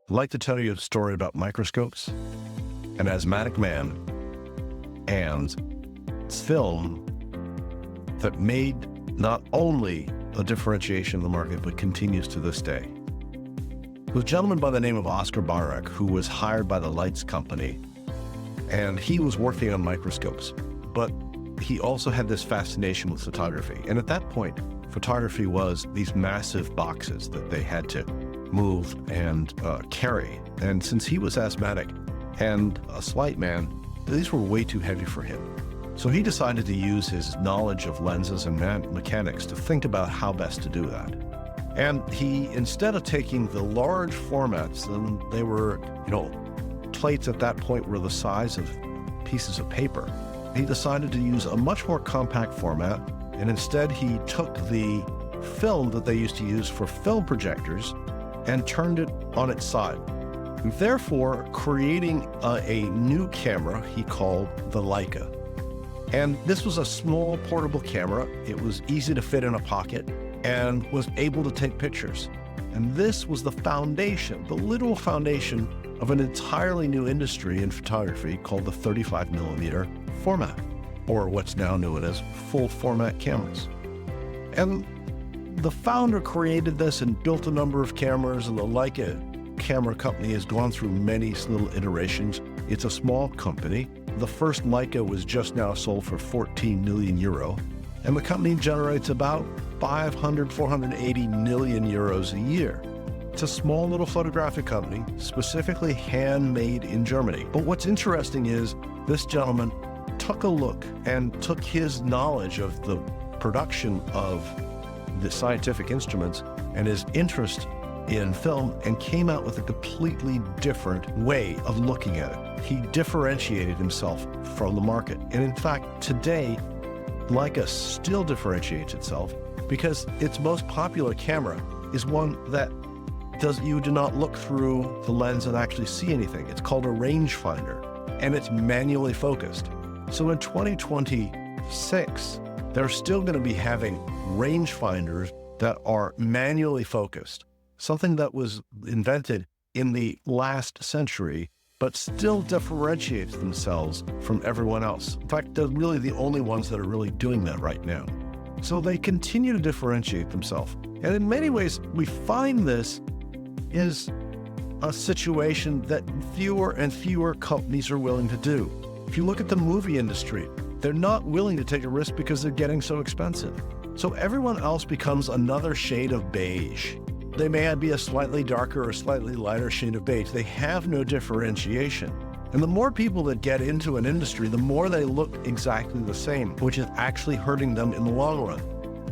I'd like to tell you a story about microscopes, an asthmatic man, and film that made not only a differentiation in the market, but continues to this day. It was a gentleman by the name of Oscar Barak, who was hired by the lights company, and he was working on microscopes, but he also had this fascination with photography. And at that point, photography was these massive boxes that they had to move and carry. And since he was asthmatic and a slight man, these were way too heavy for him. So he decided to use his knowledge of lenses and mechanics to think about how best to do that. And he, instead of taking the large formats, and they were, plates at that point were the size of pieces of paper, he decided to use a much more compact format. And instead he took the film that they used to use for film projectors and turned it on its side, therefore creating a new camera he called the Leica. And this was a small portable camera. It was easy to fit in a pocket and was able to take pictures. And this was the foundation, the literal foundation of an entirely new industry in photography called the 35mm format, or what's now known as full format cameras. And the founder created this and built a number of cameras, and the Leica camera company has gone through many little iterations. It's a small company. The first Leica was just now sold for 14 million euro, and the company generates about 480 million euros a year. It's a small little photographic company, specifically handmade in Germany. But what's interesting is this gentleman took a look and took his knowledge of the production of the scientific instruments and his interest in film and came out with a completely different way of looking at it. He differentiated himself from the market. And in fact, today, Leica still differentiates itself because its most popular camera is one that you do not look through the lens and actually see anything. It's called a rangefinder, and it's manually focused. So in 2026, they're still going to be having rangefinders that are manually focused, something that was invented in the last century, but still differentiates themselves from everyone else. In fact, they're really the only ones that are really doing that right now. So they continue to differentiate themselves. And in many ways, we find this is a situation that fewer and fewer companies are willing to do. If you look at the movie industry, they're not willing to take a risk because they're getting so expensive. So everyone else becomes another shade of beige. They may be a slightly darker or slightly lighter shade of beige. They have no differentiation. And the more people that get into an industry, the more they look exactly the same, which is actually hurting them in the long run.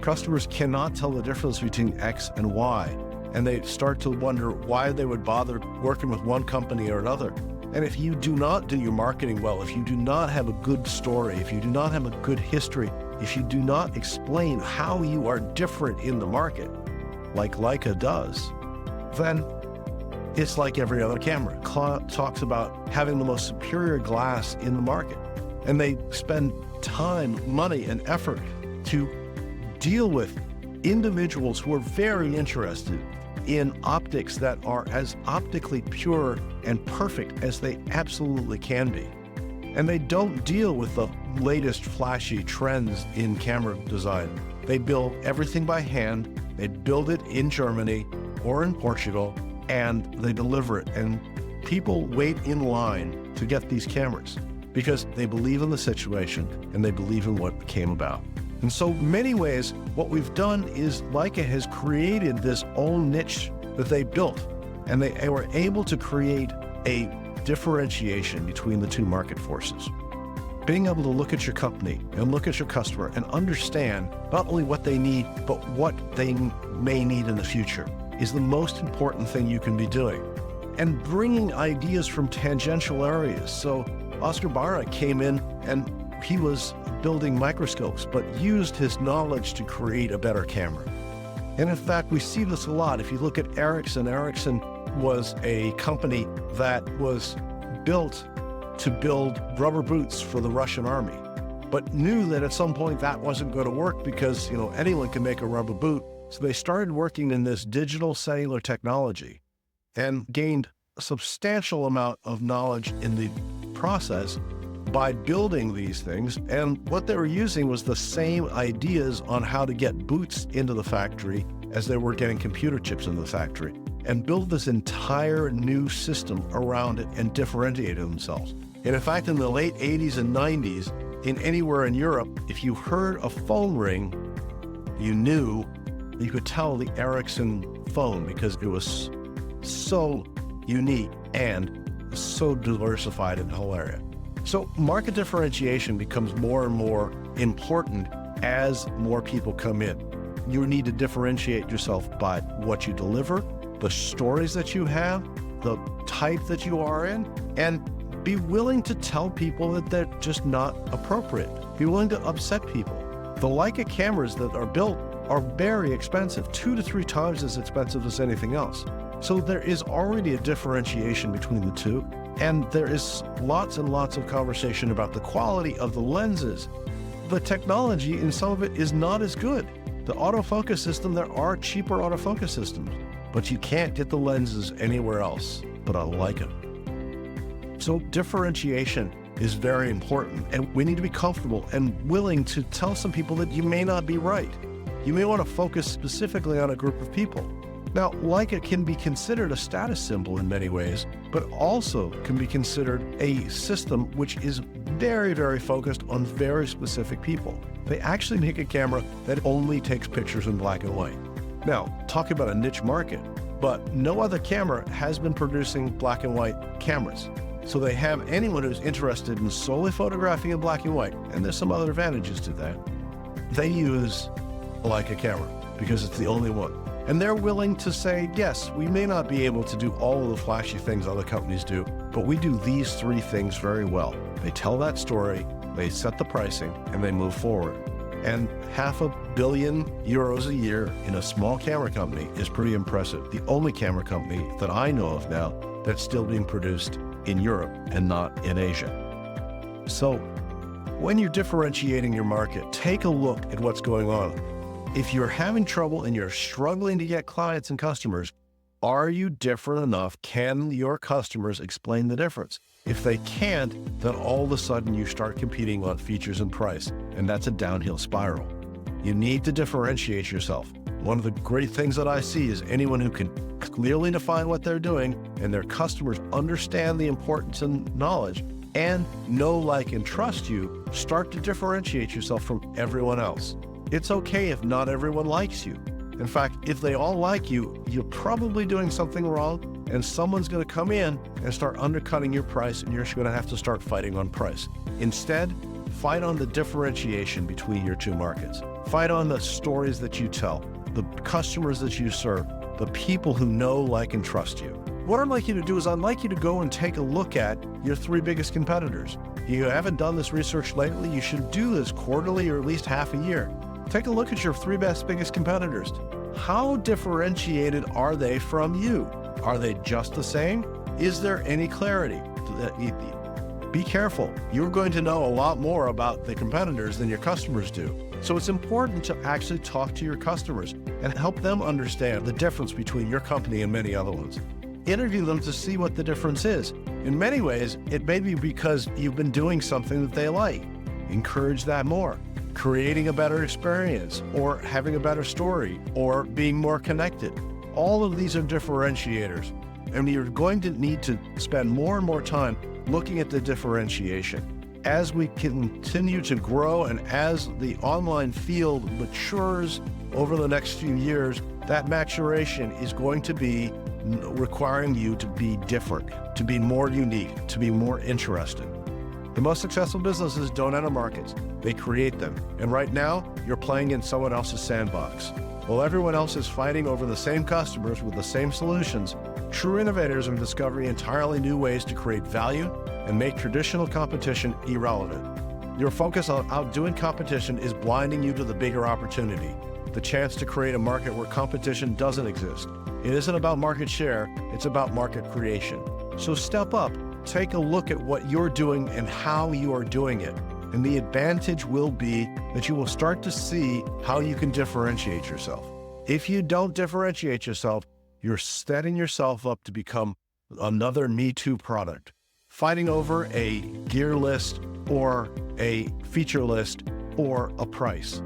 Customers cannot tell the difference between X and Y, and they start to wonder why they would bother working with one company or another. And if you do not do your marketing well, if you do not have a good story, if you do not have a good history, if you do not explain how you are different in the market, like Leica does, then it's like every other camera. Talks about having the most superior glass in the market. And they spend time, money, and effort to deal with individuals who are very interested in optics that are as optically pure and perfect as they absolutely can be. And they don't deal with the latest flashy trends in camera design. They build everything by hand. They build it in Germany or in Portugal, and they deliver it. And people wait in line to get these cameras because they believe in the situation and they believe in what came about. In so many ways, what we've done is Leica has created this own niche that they built, and they were able to create a differentiation between the two market forces. Being able to look at your company and look at your customer and understand not only what they need, but what they may need in the future is the most important thing you can be doing. And bringing ideas from tangential areas. So Oscar Barak came in and he was building microscopes, but used his knowledge to create a better camera. And in fact, we see this a lot. If you look at Ericsson, Ericsson was a company that was built to build rubber boots for the Russian army, but knew that at some point that wasn't going to work because, anyone can make a rubber boot. So they started working in this digital cellular technology and gained a substantial amount of knowledge in the process by building these things. And what they were using was the same ideas on how to get boots into the factory as they were getting computer chips into the factory, and build this entire new system around it and differentiated themselves. And in fact, in the late 80s and 90s, in anywhere in Europe, if you heard a phone ring, you could tell the Ericsson phone, because it was so unique and so diversified in the whole area. So market differentiation becomes more and more important as more people come in. You need to differentiate yourself by what you deliver, the stories that you have, the type that you are in, and be willing to tell people that they're just not appropriate. Be willing to upset people. The Leica cameras that are built are very expensive, 2 to 3 times as expensive as anything else. So there is already a differentiation between the two, and there is lots and lots of conversation about the quality of the lenses. The technology in some of it is not as good. The autofocus system, there are cheaper autofocus systems, but you can't get the lenses anywhere else but on Leica. So differentiation is very important, and we need to be comfortable and willing to tell some people that you may not be right. You may want to focus specifically on a group of people. Now, Leica can be considered a status symbol in many ways, but also can be considered a system which is very, very focused on very specific people. They actually make a camera that only takes pictures in black and white. Now, talk about a niche market, but no other camera has been producing black and white cameras. So they have anyone who's interested in solely photographing in black and white, and there's some other advantages to that. They use a Leica camera because it's the only one. And they're willing to say, yes, we may not be able to do all of the flashy things other companies do, but we do these 3 things very well. They tell that story, they set the pricing, and they move forward. And €500 million a year in a small camera company is pretty impressive. The only camera company that I know of now that's still being produced in Europe and not in Asia. So when you're differentiating your market, take a look at what's going on. If you're having trouble and you're struggling to get clients and customers, are you different enough? Can your customers explain the difference? If they can't, then all of a sudden you start competing on features and price, and that's a downhill spiral. You need to differentiate yourself. One of the great things that I see is anyone who can clearly define what they're doing and their customers understand the importance and knowledge and know, like, and trust you, start to differentiate yourself from everyone else. It's okay if not everyone likes you. In fact, if they all like you, you're probably doing something wrong, and someone's going to come in and start undercutting your price, and you're going to have to start fighting on price. Instead, fight on the differentiation between your 2 markets. Fight on the stories that you tell, the customers that you serve, the people who know, like, and trust you. What I'd like you to do is I'd like you to go and take a look at your 3 biggest competitors. You haven't done this research lately, you should do this quarterly or at least half a year. Take a look at your 3 biggest competitors. How differentiated are they from you? Are they just the same? Is there any clarity? Be careful. You're going to know a lot more about the competitors than your customers do. So it's important to actually talk to your customers and help them understand the difference between your company and many other ones. Interview them to see what the difference is. In many ways, it may be because you've been doing something that they like. Encourage that more. Creating a better experience, or having a better story, or being more connected. All of these are differentiators, and you're going to need to spend more and more time looking at the differentiation. As we continue to grow and as the online field matures over the next few years, that maturation is going to be requiring you to be different, to be more unique, to be more interesting. The most successful businesses don't enter markets, they create them. And right now, you're playing in someone else's sandbox. While everyone else is fighting over the same customers with the same solutions, true innovators are discovering entirely new ways to create value and make traditional competition irrelevant. Your focus on outdoing competition is blinding you to the bigger opportunity, the chance to create a market where competition doesn't exist. It isn't about market share, it's about market creation. So step up. Take a look at what you're doing and how you are doing it. And the advantage will be that you will start to see how you can differentiate yourself. If you don't differentiate yourself, you're setting yourself up to become another Me Too product, fighting over a gear list or a feature list or a price.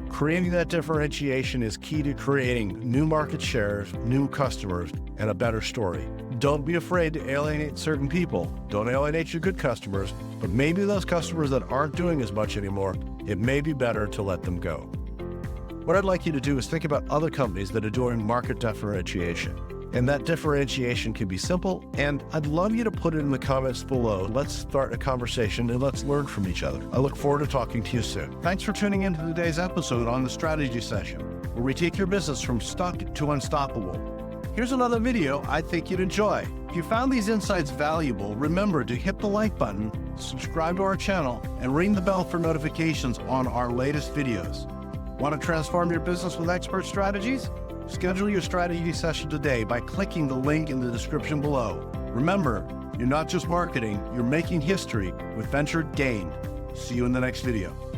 Creating that differentiation is key to creating new market shares, new customers, and a better story. Don't be afraid to alienate certain people. Don't alienate your good customers, but maybe those customers that aren't doing as much anymore, it may be better to let them go. What I'd like you to do is think about other companies that are doing market differentiation. And that differentiation can be simple, and I'd love you to put it in the comments below. Let's start a conversation and let's learn from each other. I look forward to talking to you soon. Thanks for tuning in to today's episode on the Strategy Session, where we take your business from stuck to unstoppable. Here's another video I think you'd enjoy. If you found these insights valuable, remember to hit the like button, subscribe to our channel, and ring the bell for notifications on our latest videos. Want to transform your business with expert strategies? Schedule your strategy session today by clicking the link in the description below. Remember, you're not just marketing, you're making history with Ventured Gain. See you in the next video.